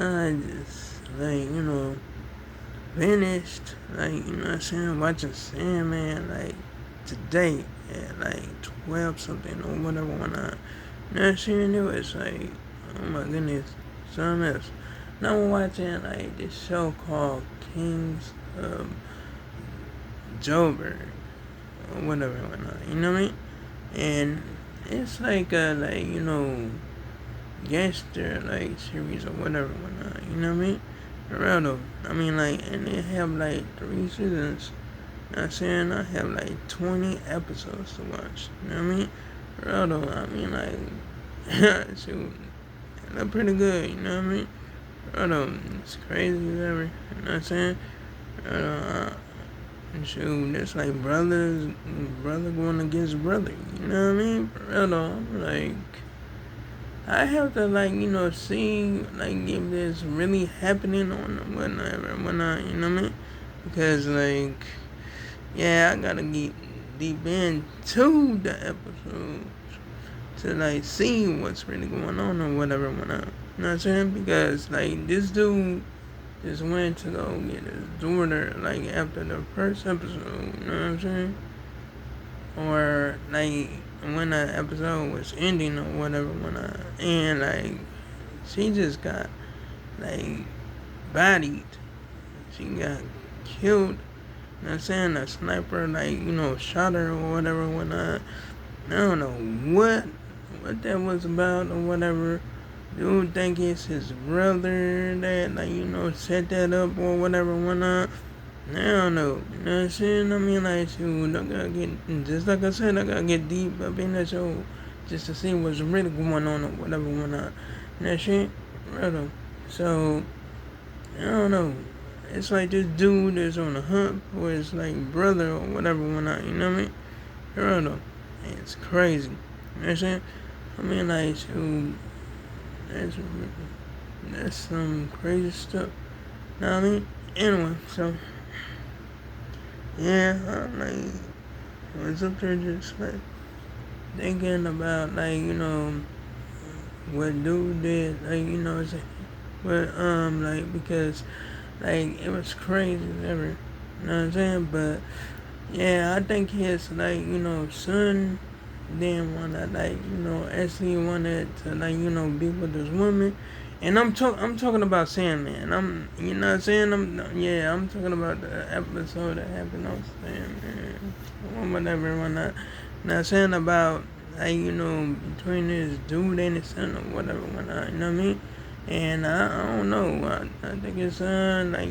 I just, like, finished, like, watching Sandman, like, today at, like, 12 something or whatever when I, it was, like, oh my goodness, something else. Now I'm watching, like, this show called Kings of Joburg, or whatever, whatnot, you know what I mean? And it's like a, like, gangster, like, series or whatever, whatnot, you know what I mean? Geraldo, I mean, like, and they have, like, 3 seasons. I'm saying I have, like, 20 episodes to watch, you know what I mean? Geraldo, I mean, like, shoot, they look pretty good, you know what I mean? Geraldo, it's crazy as ever, you know what I'm saying? Geraldo, shoot, it's like brother going against brother. You know what I mean? For real though, I'm like, I have to like, see like if this really happening on whatnot. You know what I mean? Because like, yeah, I gotta get deep into the episode to like see what's really going on or whatever whatnot. You know what I'm saying? Because like this dude just went to go get his daughter like after the first episode. You know what I'm saying? Or like when the episode was ending or whatever and like she just got like bodied. She got killed. You know what I'm saying? A sniper like, shot her or whatever whatnot. I don't know what that was about or whatever. Dude think it's his brother that like, set that up or whatever whatnot. I don't know. You know what I'm saying? I mean, like, shoot, I gotta get, just like I said, I gotta get deep up in that show just to see what's really going on or whatever went on. And that shit, brother. So, I don't know. It's like this dude is on a hunt for his, like, brother or whatever went on, you know what I mean? Brother. It's crazy. You know what I'm saying? I mean, like, shoot, that's, that's some crazy stuff. You know what I mean? Anyway, so. Yeah, I'm like, I was up there just like thinking about like, what dude did, like, but like because like it was crazy as ever. You know what I'm saying? But yeah, I think his like, son didn't wanna like, actually wanted to like, be with this woman. And I'm talking about Sandman. You know what I'm saying? I'm talking about the episode that happened on Sandman. Or whatever, whatnot. Now saying about like, between this dude and his son or whatever, whatnot, you know what I mean? And I don't know. I think his son, like,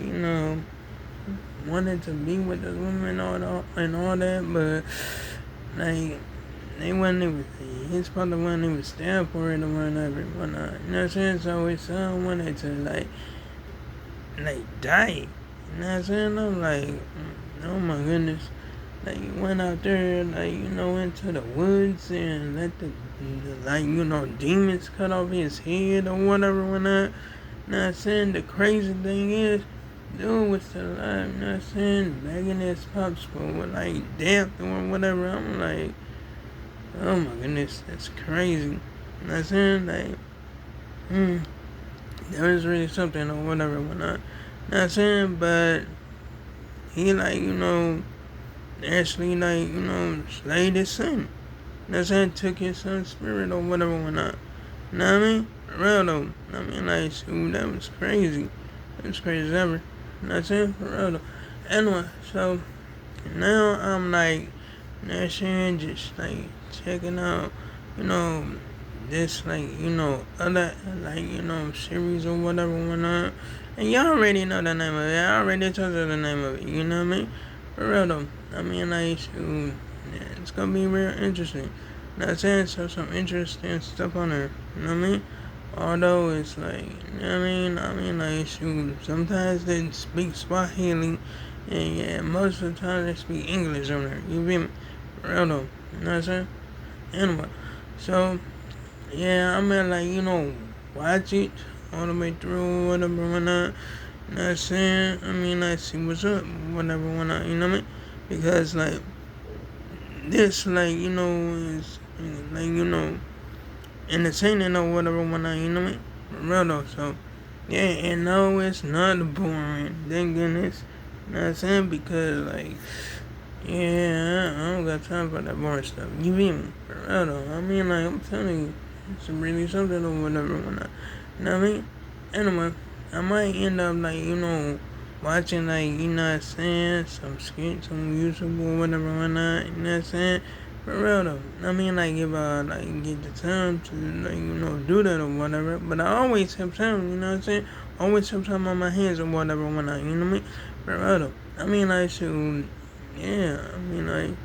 wanted to be with this woman and all that, but like they wasn't even his father wasn't even stand for it or whatever, whatnot. You know what I'm saying? So his son wanted to like die. You know what I'm saying? I'm like, oh my goodness. Like he went out there, like, into the woods and let the like, demons cut off his head or whatever whatnot. You know what I'm saying? The crazy thing is dude was still alive, you know what I'm saying? Begging his pops for like death or whatever. I'm like, oh my goodness, that's crazy. You know what I'm saying? Like, that was really something or whatever, whatnot. You know what I'm saying? But he like, actually like, slayed his son. You know what I'm saying? Took his son's spirit or whatever, whatnot. You know what I mean? For real though. I mean, like, shoot, that was crazy. That was crazy as ever. You know what I'm saying? For real though. Anyway, so now I'm like, next year just like checking out, you know, this like, other like, series or whatever whatnot. And y'all already know the name of it. I already told you the name of it, you know what I mean? For real though. I mean like shoot, yeah, it's gonna be real interesting. You know what I'm saying? So some interesting stuff on there. You know what I mean? Although it's like, you know what I mean like shoot, sometimes they speak Swahili and yeah, most of the time they speak English on there. You feel me? For real though. You know what I'm saying? Anyway. So yeah, I'm gonna like, watch it all the way through, whatever, whatnot. You know what I'm saying? I mean, like, see what's up, whatever, whatnot, you know what I mean? Because, like, this, like, is, like, entertaining or whatever, whatnot, you know what I mean? For real though, so, Yeah, and no, it's not boring. Thank goodness. You know what I'm saying? Because, like, yeah, I don't got time for that boring stuff. You feel me? For real though. I mean, like, I'm telling you, it's really something or whatever. You know what I mean? Anyway, I might end up, like, watching, like, you know what I'm saying, some skits on YouTube or whatever, whatnot. You know what I'm saying? For real though. I mean, like, if I, like, get the time to, like, do that or whatever. But I always have time, you know what I'm saying? Always have time on my hands or whatever, whatnot. You know what I mean? For real though. I mean, like, shoot. Yeah, I mean, like,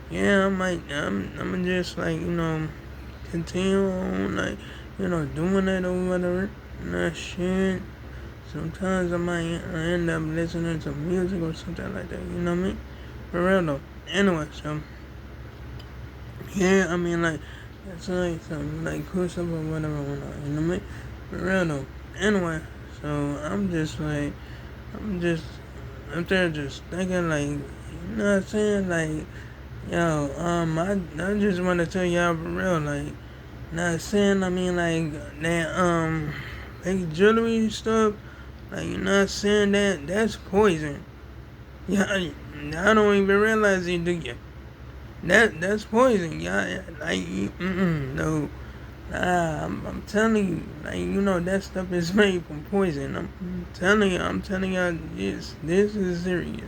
yeah, I'm just, like, continue on, like, doing that or whatever. That shit. Sometimes I might end up listening to music or something like that, you know what I mean? For real though. Anyway, so, yeah, I mean, like, that's like some, like, cool stuff or whatever, you know what I mean? For real though. Anyway, so, I'm just, I'm there just thinking, like, you know what I'm saying? Like, yo, I just want to tell y'all for real, like, not saying, I mean, like, that, like, jewelry stuff, like, you know what I'm saying, that's poison. Yeah, I don't even realize it, do you? That's poison, y'all, like, no, nah, I'm telling you, like, that stuff is made from poison, I'm telling y'all, this is serious,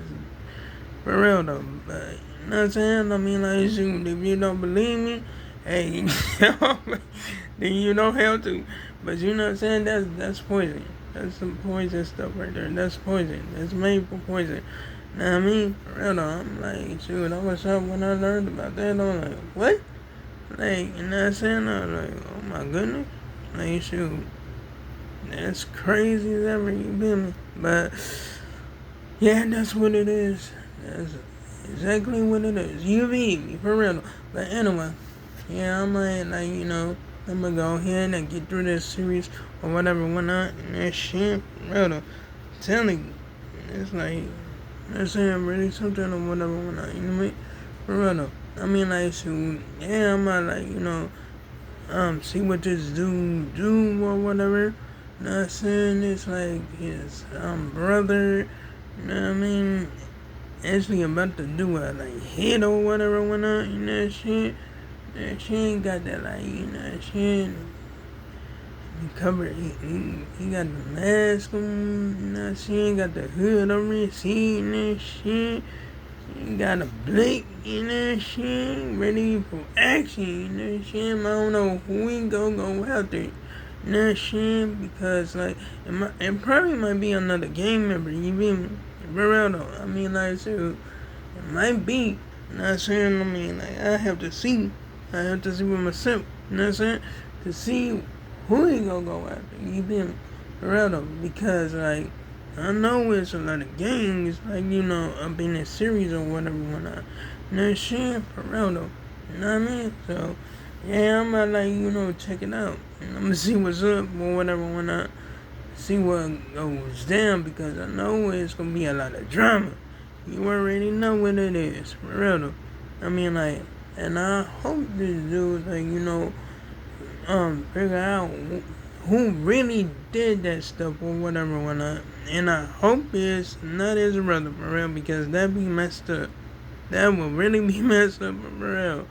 for real, though, but, you know what I'm saying, I mean, like, shoot, if you don't believe me, hey, then you don't have to. But you know what I'm saying? That's poison. That's some poison stuff right there. That's poison. That's made for poison. Know what I mean? For real though, I'm like, shoot, I was shocked when I learned about that. I'm like, what? Like, you know what I'm saying? I was like, oh my goodness. Like, shoot, that's crazy as ever, you feel me? But, yeah, that's what it is. That's exactly what it is. You feel me? For real though. But anyway. Yeah, I might, like, I'm gonna go ahead and get through this series or whatever, whatnot, and that shit, brother. I'm telling you, it's like, that's saying really something or whatever, whatnot, you know what I mean? For real though. I mean, like, shoot, yeah, I might, like, see what this dude do or whatever. Not saying it's like his, brother, you know what I mean? Actually about to do a, like, hit or whatever, whatnot, you know that shit. And she ain't got that, like, she ain't covered, he got the mask on, she ain't got the hood on his seat and that shit. She got a blick in that shit, ready for action, that shit. I don't know who we go after that shit, because, like, it probably might be another gang member, you feel me? For real though, I mean, like, so, it might be, not saying, I mean, like, I have to see with myself, you know what I'm saying? To see who he gonna go after, you feel me? For real though, because, like, I know it's a lot of gangs, like, up in this series or whatever, whatnot. You know shit, for real though. You know what I mean? So, yeah, I'm gonna, like, check it out. And I'm gonna see what's up or whatever, whatnot. See what goes down, because I know it's gonna be a lot of drama. You already know what it is, for real though. I mean, like, and I hope this dude, like, figure out who really did that stuff or whatever, whatnot. And I hope it's not his brother, for real, because that'd be messed up. That would really be messed up, for real. I'm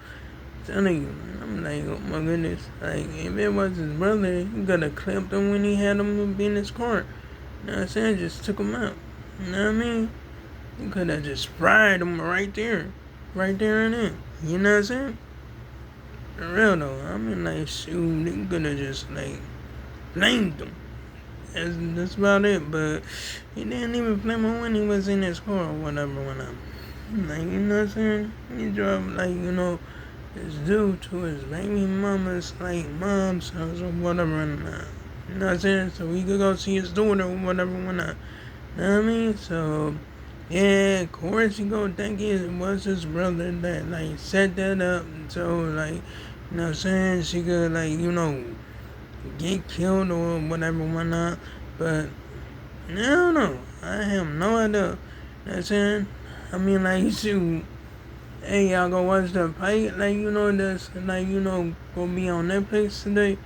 telling you, I'm like, oh my goodness. Like, if it was his brother, he could have clipped him when he had him in his car. You know what I'm saying? Just took him out. You know what I mean? You could have just fried him right there. Right there and then. You know what I'm saying? For real though, I mean, like, shoot, they could have just, like, flamed him. That's about it, but he didn't even flame him when he was in his car or whatever, like, you know what I'm saying? He drove, like, this dude to his baby mama's, like, mom's house or whatever, and, you know what I'm saying? So he could go see his daughter or whatever, whatnot. You know what I mean? So, yeah, of course he gonna think it was his brother that, like, set that up, so, like, you know what I'm saying, she could, like, get killed or whatever, whatnot, but, I don't know, I have no idea, you know what I'm saying, I mean, like, shoot, hey, y'all go watch the fight, like, that's, like, gonna be on Netflix today,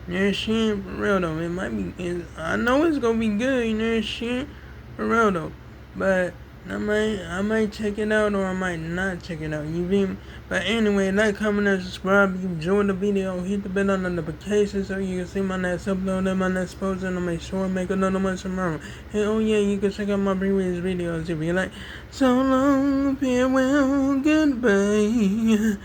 You know what I'm saying? For real though, it might be. I know it's gonna be good. You know what I'm saying? For real though, but I might check it out or I might not check it out. You feel me? But anyway, like, comment, and subscribe. If you enjoyed the video, hit the bell on the notification so you can see my next upload and my next post, and I'll make sure I make another one tomorrow. And oh yeah, you can check out my previous videos if you like. So long, farewell, goodbye.